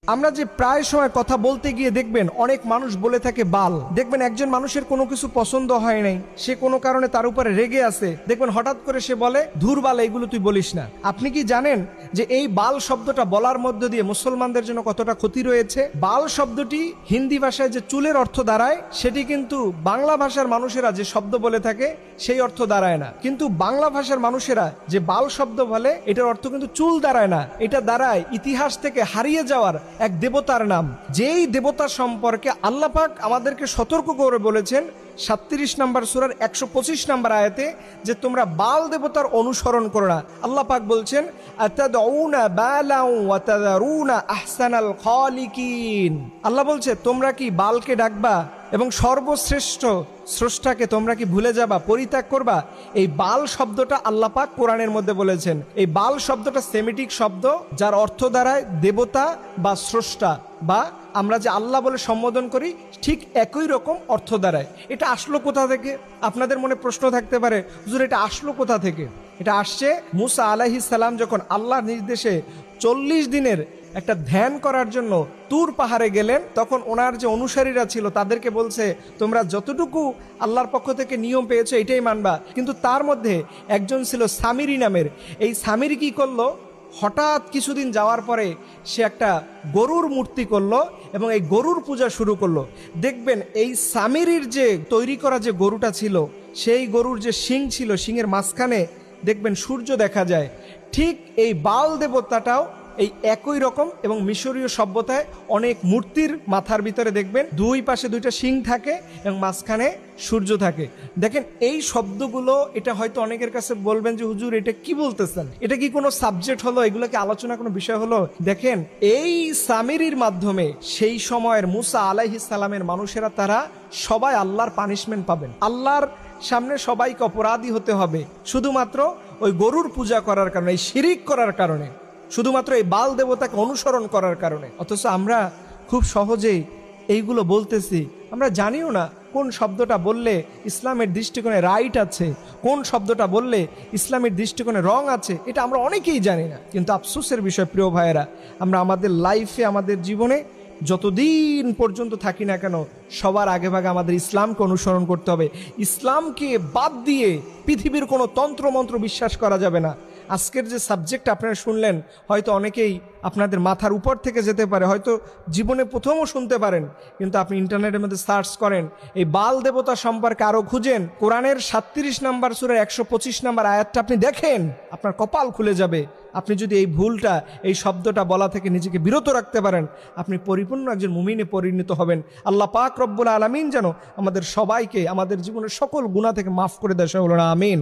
আমরা যে প্রায় সময় কথা বলতে গিয়ে দেখবেন অনেক মানুষ বলে থাকে বাল। দেখবেন একজন মানুষের কোনো কিছু পছন্দ হয় নাই, সে কোনো কারণে তার উপরে রেগে আছে, দেখবেন হঠাৎ করে সে বলে ধুর বাল, এইগুলো তুই বলিস না। আপনি কি জানেন যে এই বাল শব্দটা বলার মধ্য দিয়ে মুসলমানদের জন্য কতটা ক্ষতি রয়েছে? বাল শব্দটি হিন্দি ভাষায় যে চুলের অর্থ দাঁড়ায়, সেটি কিন্তু বাংলা ভাষার মানুষেরা যে শব্দ বলে থাকে সেই অর্থ দাঁড়ায় না। কিন্তু বাংলা ভাষার মানুষেরা যে বাল শব্দ বলে, এটার অর্থ কিন্তু চুল দাঁড়ায় না, এটা দাঁড়ায় ইতিহাস থেকে হারিয়ে যাওয়ার এক দেবতার নাম। যেই দেবতা সম্পর্কে আল্লাহ পাক আমাদেরকে সতর্ক করে বলেছেন 37 নম্বর সূরার 125 নম্বর আয়াতে যে তোমরা বাল দেবতার অনুসরণ করো না। আল্লাহ পাক বলছেন আতাদউনা বালাউ ওয়া তাযারুনা আহসানাল খালিকিন। আল্লাহ বলছে তোমরা কি বালকে ডাকবা এবং সর্বশ্রেষ্ঠ স্রষ্টাকে তোমরা কি ভুলে যাবা, পরিত্যাগ করবা? এই বাল শব্দটা আল্লাহ পাক কোরআনের মধ্যে বলেছেন। এই বাল শব্দটা সেমিটিক শব্দ, যার অর্থ দাঁড়ায় দেবতা বা স্রষ্টা, বা আমরা যে আল্লাহ বলে সম্বোধন করি ঠিক একই রকম অর্থ দাঁড়ায়। এটা আসলো কোথা থেকে? আপনাদের মনে প্রশ্ন থাকতে পারে, হুজুর এটা আসলো কোথা থেকে? এটা আসছে মুসা আলাইহিস সালাম যখন আল্লাহর নির্দেশে 40 দিনের একটা ধ্যান করার জন্য তুর পাহাড়ে গেলেন, তখন ওনার যে অনুসারীরা ছিল তাদেরকে বলছে তোমরা যতটুকু আল্লাহর পক্ষ থেকে নিয়ম পেয়েছো এটাই মানবা। কিন্তু তার মধ্যে একজন ছিল সামিরি নামের। এই সামিরি কি করলো, হঠাৎ কিছুদিন যাওয়ার পরে সে একটা গরুর মূর্তি করলো এবং এই গরুর পূজা শুরু করলো। দেখবেন এই সামিরির যে তৈরি করা যে গরুটা ছিল, সেই গরুর যে শিং ছিল, শিংয়ের মাঝখানে দেখবেন সূর্য দেখা যায়। ঠিক এই বাল দেবতাটাও এই একই রকম, এবং মিশরীয় সভ্যতায় অনেক মূর্তির মাথার ভিতরে দেখবেন দুই পাশে দুইটা শিং থাকে এবং মাঝখানে সূর্য থাকে। দেখেন এই শব্দগুলো, এটা হয়তো অনেকের কাছে বলবেন যে হুজুর এটা কি বলতেছেন, এটা কি কোনো সাবজেক্ট হলো, এগুলো কি আলোচনা কোনো বিষয় হলো? দেখেন এই সামিরির মাধ্যমে সেই সময়ের মুসা আলাইহিস সালামের মানুষেরা তারা সবাই আল্লাহর পানিশমেন্ট পাবেন। আল্লাহর সামনে সবাইকে অপরাধী হতে হবে শুধুমাত্র ওই গরুর পূজা করার কারণে, এই শিরিক করার কারণে, শুধুমাত্র এই বাল দেবতাকে অনুসরণ করার কারণে। অথচ আমরা খুব সহজেই এইগুলো বলতেছি, আমরা জানিও না কোন শব্দটা বললে ইসলামের দৃষ্টিকোণে রাইট আছে, কোন শব্দটা বললে ইসলামের দৃষ্টিকোণে রং আছে, এটা আমরা অনেকেই জানি না। কিন্তু আফসোসের বিষয় প্রিয় ভাইয়েরা, আমরা আমাদের লাইফে, আমাদের জীবনে যতদিন পর্যন্ত থাকি না কেন, সবার আগে ভাগে আমাদের ইসলামকে অনুসরণ করতে হবে। ইসলামকে বাদ দিয়ে পৃথিবীর কোনো তন্ত্রমন্ত্র বিশ্বাস করা যাবে না। আজকের যে সাবজেক্ট আপনারা শুনলেন, হয়তো অনেকেই আপনাদের মাথার উপর থেকে যেতে পারে, হয়তো জীবনে প্রথমও শুনতে পারেন, কিন্তু আপনি ইন্টারনেটের মধ্যে সার্চ করেন, এই বাল দেবতা সম্পর্কে আরো খুঁজেন, কোরআনের 37 নম্বর সূরার 125 নম্বর আয়াতটা আপনি দেখেন, আপনার কপাল খুলে যাবে। আপনি যদি এই ভুলটা, এই শব্দটা বলা থেকে নিজেকে বিরত রাখতে পারেন, আপনি পরিপূর্ণ একজন মুমিনে পরিণত হবেন। আল্লাহ পাক রব্বুল আলামিন যেন আমাদের সবাইকে আমাদের জীবনের সকল গুনাহ থেকে মাফ করে দেয়, সকল আমিন।